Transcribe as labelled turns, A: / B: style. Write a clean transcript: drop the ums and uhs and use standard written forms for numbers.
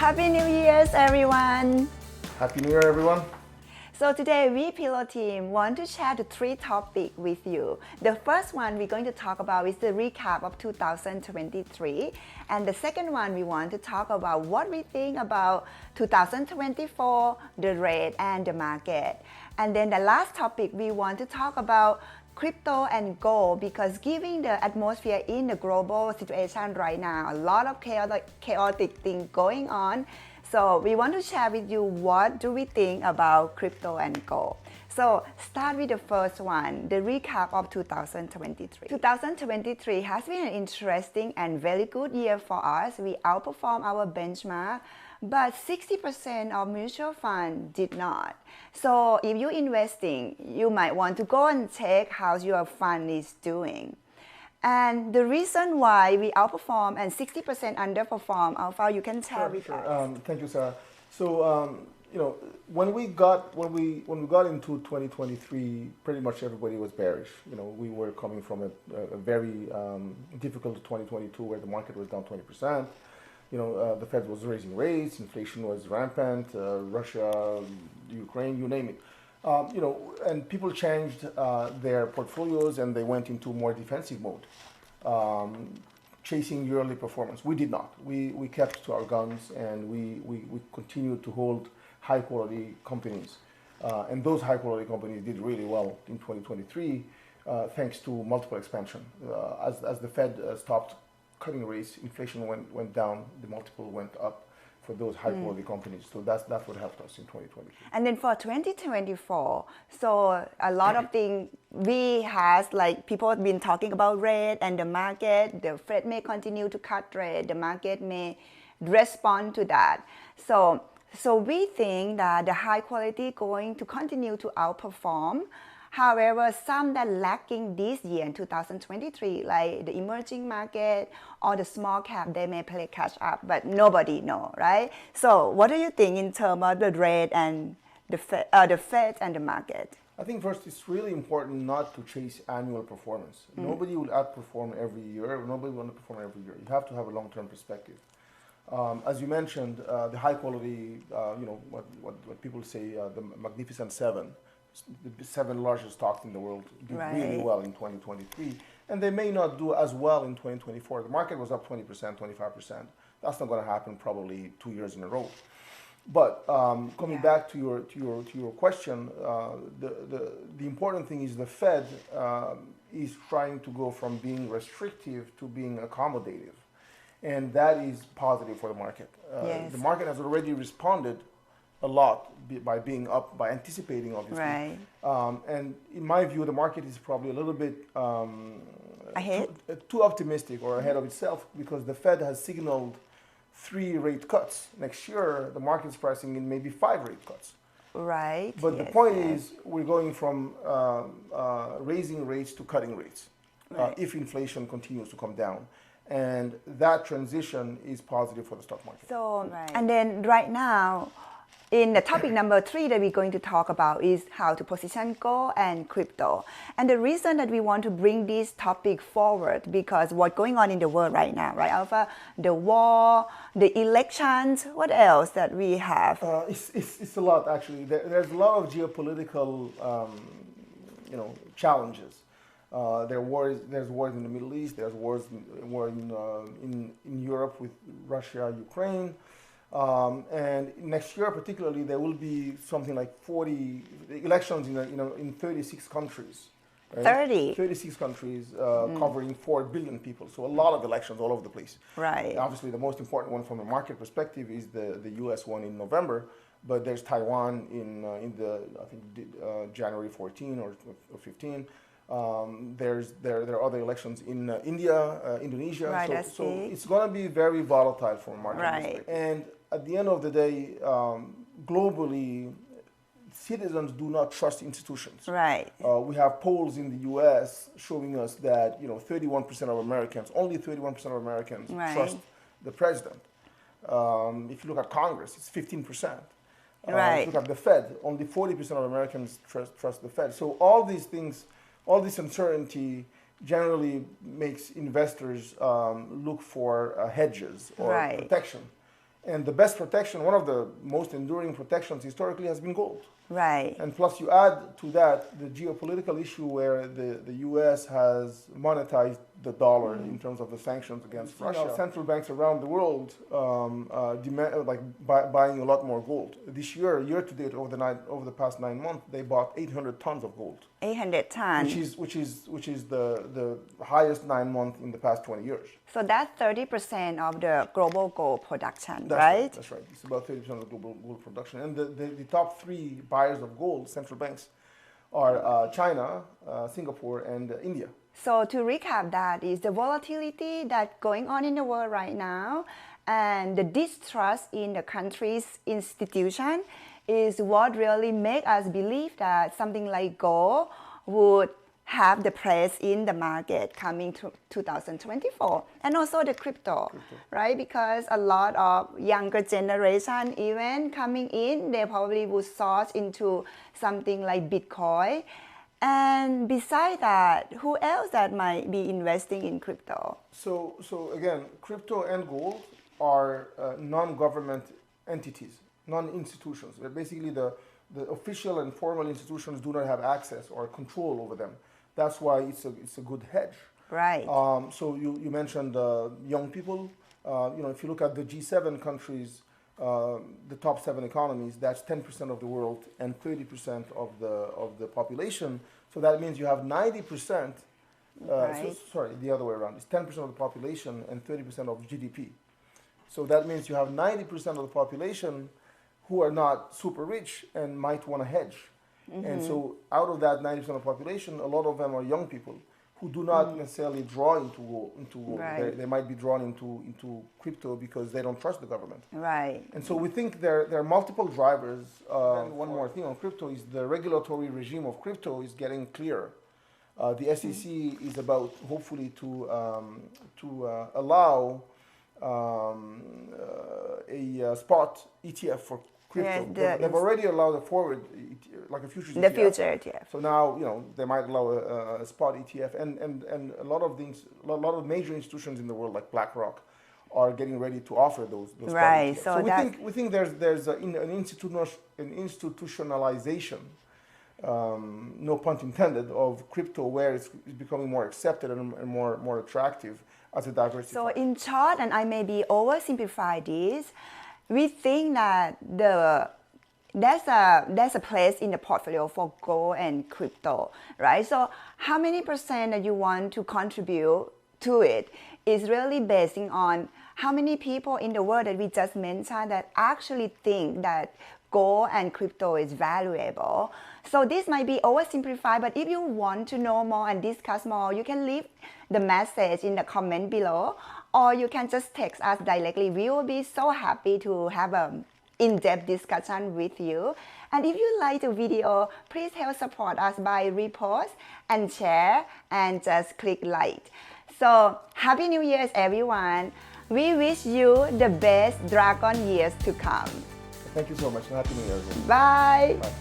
A: Happy New Year's, everyone!
B: Happy New Year, everyone.
A: So today, we Pillow team want to share the three topics with you. The first one we're going to talk about is the recap of 2023. And the second one, we want to talk about what we think about 2024, the rate and the market. And then the last topic, we want to talk about crypto and gold, because given the atmosphere in the global situation right now, a lot of chaotic things going on. So we want to share with you what do we think about crypto and gold. So start with the first one, the recap of 2023. 2023 has been an interesting and very good year for us. We outperformed our benchmark, but 60% of mutual funds did not. So if you're investing, you might want to go and check how your fund is doing. And the reason why we outperform and 60% underperform, Alpha, you can tell with us.
B: Thank you, Sarah. So, when we got into 2023, pretty much everybody was bearish. We were coming from a very difficult 2022 where the market was down 20%. The Fed was raising rates, inflation was rampant, Russia, Ukraine, you name it. And people changed their portfolios and they went into more defensive mode, chasing yearly performance. We did not. We kept to our guns and we continued to hold high quality companies. And those high quality companies did really well in 2023 thanks to multiple expansion. As the Fed stopped cutting rates, inflation went down, the multiple went up for those high quality companies. So that's what helped us in 2023.
A: And then for 2024, so a lot of things people have been talking about rate and the market. The Fed may continue to cut rate. The market may respond to that. So we think that the high quality going to continue to outperform. However, some that lacking this year in 2023, like the emerging market or the small cap, they may play catch up, but nobody know, right? So what do you think in terms of the rate and the Fed and the market?
B: I think first it's really important not to chase annual performance. Nobody will outperform every year. Nobody will underperform every year. You have to have a long-term perspective. As you mentioned, the high quality, what people say, the Magnificent Seven, the 7 largest stocks in the world did really well in 2023, and they may not do as well in 2024. The market was up 20%, 25%. That's not going to happen probably 2 years in a row. But coming back to your question, the important thing is the Fed is trying to go from being restrictive to being accommodative, and that is positive for the market. The market has already responded a lot by being up, by anticipating, obviously.
A: Right.
B: And in my view, the market is probably a little bit
A: ahead?
B: Too optimistic or ahead of itself, because the Fed has signaled 3 rate cuts. Next year, the market's pricing in maybe 5 rate cuts.
A: Right.
B: But the point is, we're going from raising rates to cutting rates if inflation continues to come down. And that transition is positive for the stock market.
A: So, and then right now, in the topic number 3 that we're going to talk about is how to position gold and crypto. And the reason that we want to bring this topic forward, because what's going on in the world right now, right, Alpha? The war, the elections, what else that we have?
B: It's a lot, actually. There's a lot of geopolitical challenges. There's wars in the Middle East. There's war in Europe with Russia, Ukraine. And next year, particularly, there will be something like 40 elections in 36 countries. Right? 36 countries covering 4 billion people. So a lot of elections all over the place.
A: Right.
B: Obviously, the most important one from a market perspective is the U.S. one in November. But there's Taiwan in January 14 or 15. There are other elections in India, Indonesia.
A: Right,
B: so it's going to be very volatile from a market perspective. And at the end of the day, globally, citizens do not trust institutions.
A: Right.
B: We have polls in the U.S. showing us that 31% of Americans, only 31% of Americans trust the president. If you look at Congress, it's 15%. If you look at the Fed, only 40% of Americans trust the Fed. So all these things, all this uncertainty generally makes investors look for hedges or protection. And the best protection, one of the most enduring protections historically, has been gold.
A: Right.
B: And plus, you add to that the geopolitical issue where the U.S. has monetized the dollar in terms of the sanctions against Russia. Central banks around the world buying a lot more gold. This year to date, over the past 9 months, they bought 800 tons of gold.
A: 800 tons.
B: Which is the highest 9 months in the past 20 years.
A: So that's 30% of the global gold production,
B: That's
A: right?
B: That's right. It's about 30% of the global gold production. And the top 3 buyers of gold, central banks, are China, Singapore, and India.
A: So to recap, that is the volatility that's going on in the world right now, and the distrust in the country's institution is what really make us believe that something like gold would have the place in the market coming to 2024, and also the crypto, right? Because a lot of younger generation even coming in, they probably would source into something like Bitcoin. And besides that, who else that might be investing in crypto?
B: So again, crypto and gold are non-government entities, non-institutions. They're basically the official and formal institutions do not have access or control over them. That's why it's a good hedge.
A: Right.
B: So you mentioned young people. If you look at the G7 countries, the top 7 economies, that's 10% of the world and 30% of the population. So that means you have 90%.
A: Right.
B: Sorry, the other way around. It's 10% of the population and 30% of GDP. So that means you have 90% of the population who are not super rich and might want to hedge. And so out of that 90% of the population, a lot of them are young people who do not necessarily draw into gold.
A: Right.
B: They might be drawn into crypto because they don't trust the government.
A: Right.
B: And so we think there are multiple drivers. And one more thing on crypto is the regulatory regime of crypto is getting clearer. The SEC is about hopefully to allow a spot ETF for crypto.
A: Yeah,
B: they've already allowed a forward, like a futures ETF.
A: The future ETF.
B: So now, they might allow a spot ETF, and a lot of major institutions in the world, like BlackRock, are getting ready to offer those
A: Right.
B: spot ETFs.
A: So
B: we think there's an institutionalization, no pun intended, of crypto, where it's becoming more accepted and more attractive as a diversifier.
A: So in short, and I maybe oversimplify this, we think that there's a place in the portfolio for gold and crypto, right? So how many percent that you want to contribute to it is really basing on how many people in the world that we just mentioned that actually think that gold and crypto is valuable. So this might be oversimplified, but if you want to know more and discuss more, you can leave the message in the comment below, or you can just text us directly. We will be so happy to have an in-depth discussion with you. And if you like the video, please help support us by repost and share and just click like. So Happy New Year's, everyone. We wish you the best dragon years to come.
B: Thank you so much, and Happy New Year.
A: Bye.
B: Bye.